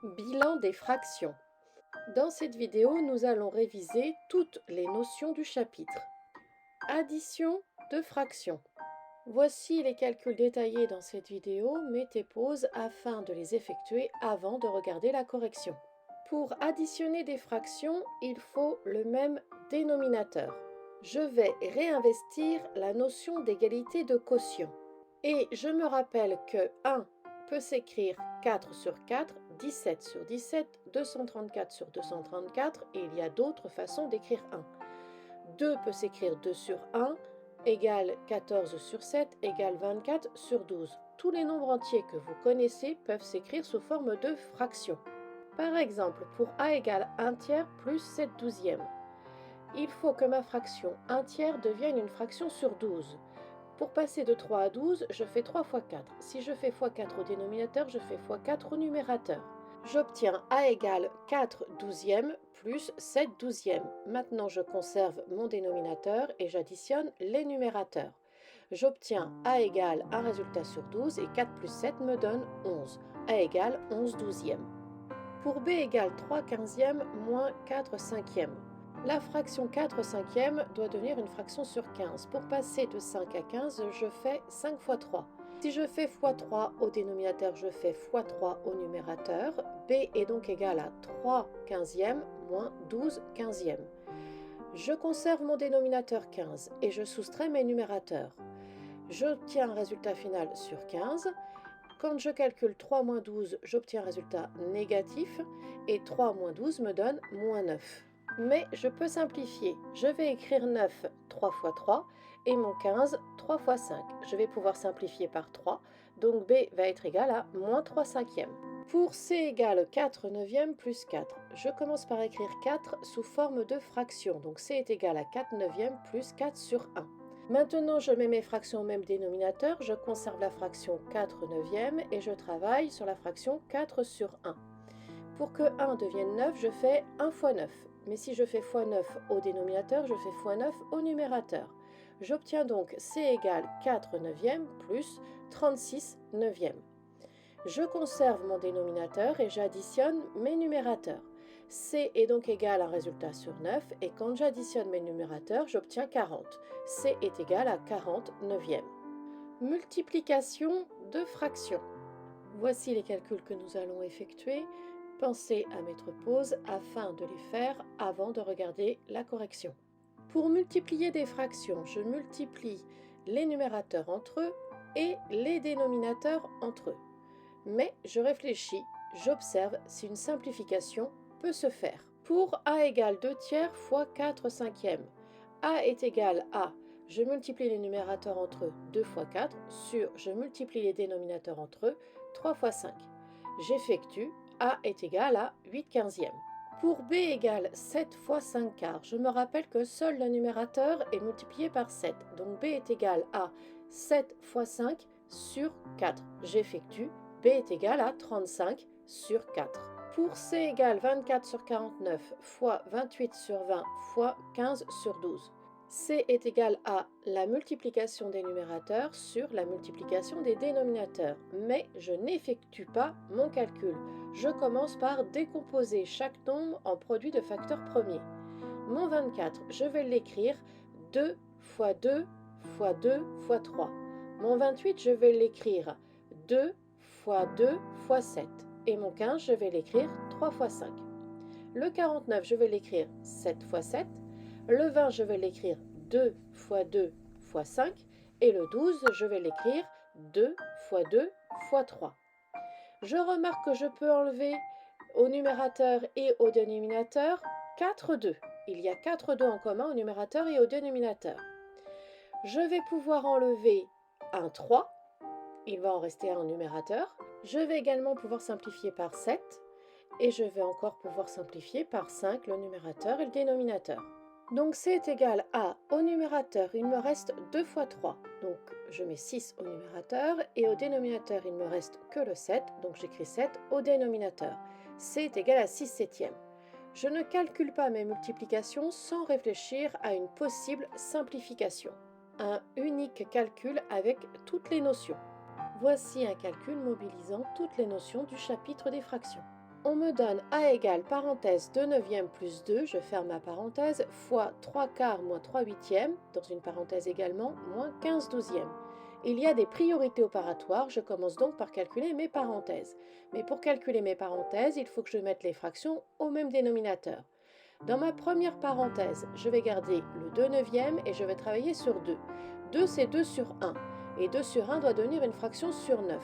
Bilan des fractions. Dans cette vidéo, nous allons réviser toutes les notions du chapitre. Addition de fractions. Voici les calculs détaillés dans cette vidéo, mettez pause afin de les effectuer avant de regarder la correction. Pour additionner des fractions, il faut le même dénominateur. Je vais réinvestir la notion d'égalité de quotient. Et je me rappelle que 1 peut s'écrire 4 sur 4, 17 sur 17, 234 sur 234, et il y a d'autres façons d'écrire 1. 2 peut s'écrire 2 sur 1, égale 14 sur 7, égale 24 sur 12. Tous les nombres entiers que vous connaissez peuvent s'écrire sous forme de fractions. Par exemple, pour a égale 1 tiers plus 7 douzièmes, il faut que ma fraction 1 tiers devienne une fraction sur 12. Pour passer de 3 à 12, je fais 3 fois 4. Si je fais fois 4 au dénominateur, je fais fois 4 au numérateur. J'obtiens a égale 4 douzièmes plus 7 douzièmes. Maintenant, je conserve mon dénominateur et j'additionne les numérateurs. J'obtiens a égale un résultat sur 12 et 4 plus 7 me donne 11. A égale 11 douzièmes. Pour b égale 3 quinzièmes moins 4 cinquièmes. La fraction 4 cinquièmes doit devenir une fraction sur 15. Pour passer de 5 à 15, je fais 5 fois 3. Si je fais fois 3 au dénominateur, je fais fois 3 au numérateur. B est donc égal à 3 quinzièmes moins 12 quinzièmes. Je conserve mon dénominateur 15 et je soustrais mes numérateurs. J'obtiens un résultat final sur 15. Quand je calcule 3 moins 12, j'obtiens un résultat négatif et 3 moins 12 me donne moins 9. Mais je peux simplifier. Je vais écrire 9 3 fois 3 et mon 15 3 fois 5. Je vais pouvoir simplifier par 3, donc B va être égal à moins 3 cinquièmes. Pour C égale 4 neuvièmes plus 4, je commence par écrire 4 sous forme de fraction, donc C est égal à 4 neuvièmes plus 4 sur 1. Maintenant, je mets mes fractions au même dénominateur, je conserve la fraction 4 neuvièmes et je travaille sur la fraction 4 sur 1. Pour que 1 devienne 9, je fais 1 fois 9. Mais si je fais fois 9 au dénominateur, je fais fois 9 au numérateur. J'obtiens donc C égale 4 neuvièmes plus 36 neuvièmes. Je conserve mon dénominateur et j'additionne mes numérateurs. C est donc égal à un résultat sur 9 et quand j'additionne mes numérateurs, j'obtiens 40. C est égal à 40 neuvièmes. Multiplication de fractions. Voici les calculs que nous allons effectuer. Pensez à mettre pause afin de les faire avant de regarder la correction. Pour multiplier des fractions, je multiplie les numérateurs entre eux et les dénominateurs entre eux. Mais je réfléchis, j'observe si une simplification peut se faire. Pour a égale 2 tiers fois 4 cinquièmes, a est égal à, je multiplie les numérateurs entre eux 2 fois 4, sur je multiplie les dénominateurs entre eux 3 fois 5. J'effectue, a est égal à 8 quinzièmes. Pour b égale 7 fois 5 quarts, je me rappelle que seul le numérateur est multiplié par 7, donc b est égal à 7 fois 5 sur 4. J'effectue, b est égal à 35 sur 4. Pour c égale 24 sur 49 fois 28 sur 20 fois 15 sur 12. C est égal à la multiplication des numérateurs sur la multiplication des dénominateurs. Mais je n'effectue pas mon calcul. Je commence par décomposer chaque nombre en produit de facteurs premiers. Mon 24, je vais l'écrire 2 fois 2 fois 2 fois 3. Mon 28, je vais l'écrire 2 fois 2 fois 7. Et mon 15, je vais l'écrire 3 fois 5. Le 49, je vais l'écrire 7 fois 7. Le 20, je vais l'écrire 2 fois 2 fois 5. Et le 12, je vais l'écrire 2 fois 2 fois 3. Je remarque que je peux enlever au numérateur et au dénominateur 4 2. Il y a 4 2 en commun au numérateur et au dénominateur. Je vais pouvoir enlever un 3. Il va en rester un au numérateur. Je vais également pouvoir simplifier par 7. Et je vais encore pouvoir simplifier par 5 le numérateur et le dénominateur. Donc C est égal à, au numérateur, il me reste 2 fois 3. Donc je mets 6 au numérateur et au dénominateur, il me reste que le 7. Donc j'écris 7 au dénominateur. C est égal à 6 septièmes. Je ne calcule pas mes multiplications sans réfléchir à une possible simplification. Un unique calcul avec toutes les notions. Voici un calcul mobilisant toutes les notions du chapitre des fractions. On me donne A égale parenthèse 2 neuvièmes plus 2, je ferme ma parenthèse, fois 3 quarts moins 3 huitièmes, dans une parenthèse également, moins 15 douzièmes. Il y a des priorités opératoires, je commence donc par calculer mes parenthèses. Mais pour calculer mes parenthèses, il faut que je mette les fractions au même dénominateur. Dans ma première parenthèse, je vais garder le 2 neuvième et je vais travailler sur 2. 2 c'est 2 sur 1, et 2 sur 1 doit devenir une fraction sur 9.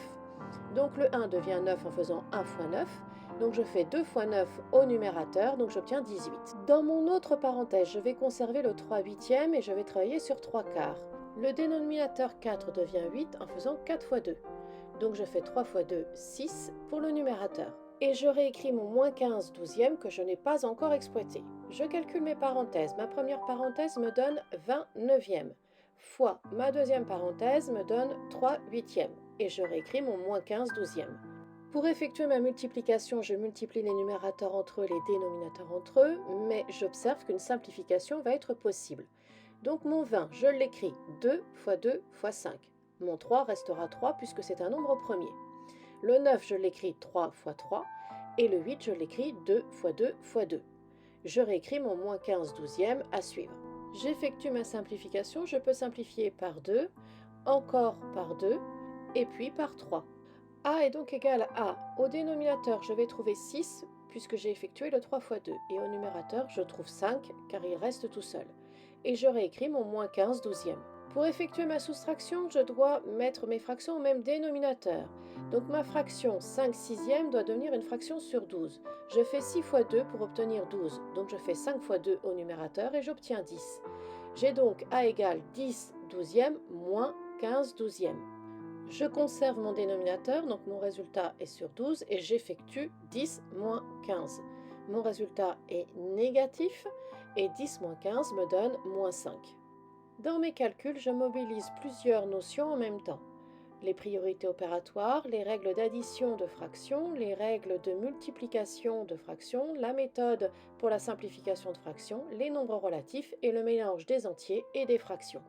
Donc le 1 devient 9 en faisant 1 fois 9. Donc je fais 2 fois 9 au numérateur, donc j'obtiens 18. Dans mon autre parenthèse, je vais conserver le 3 huitièmes et je vais travailler sur 3 quarts. Le dénominateur 4 devient 8 en faisant 4 fois 2. Donc je fais 3 fois 2, 6 pour le numérateur. Et je réécris mon moins 15 douzièmes que je n'ai pas encore exploité. Je calcule mes parenthèses. Ma première parenthèse me donne 20 neuvièmes, fois ma deuxième parenthèse me donne 3 huitièmes. Et je réécris mon moins 15 douzièmes. Pour effectuer ma multiplication, je multiplie les numérateurs entre eux, les dénominateurs entre eux, mais j'observe qu'une simplification va être possible. Donc mon 20, je l'écris 2 fois 2 fois 5. Mon 3 restera 3 puisque c'est un nombre premier. Le 9, je l'écris 3 fois 3, et le 8, je l'écris 2 fois 2 fois 2. Je réécris mon moins 15 douzièmes à suivre. J'effectue ma simplification, je peux simplifier par 2, encore par 2, et puis par 3. A est donc égal à, au dénominateur, je vais trouver 6, puisque j'ai effectué le 3 fois 2, et au numérateur, je trouve 5, car il reste tout seul. Et je réécris mon moins 15 douzièmes. Pour effectuer ma soustraction, je dois mettre mes fractions au même dénominateur. Donc ma fraction 5 sixièmes doit devenir une fraction sur 12. Je fais 6 fois 2 pour obtenir 12, donc je fais 5 fois 2 au numérateur et j'obtiens 10. J'ai donc A égale 10 douzièmes moins 15 douzièmes. Je conserve mon dénominateur, donc mon résultat est sur 12 et j'effectue 10 moins 15. Mon résultat est négatif et 10 moins 15 me donne moins 5. Dans mes calculs, je mobilise plusieurs notions en même temps. Les priorités opératoires, les règles d'addition de fractions, les règles de multiplication de fractions, la méthode pour la simplification de fractions, les nombres relatifs et le mélange des entiers et des fractions.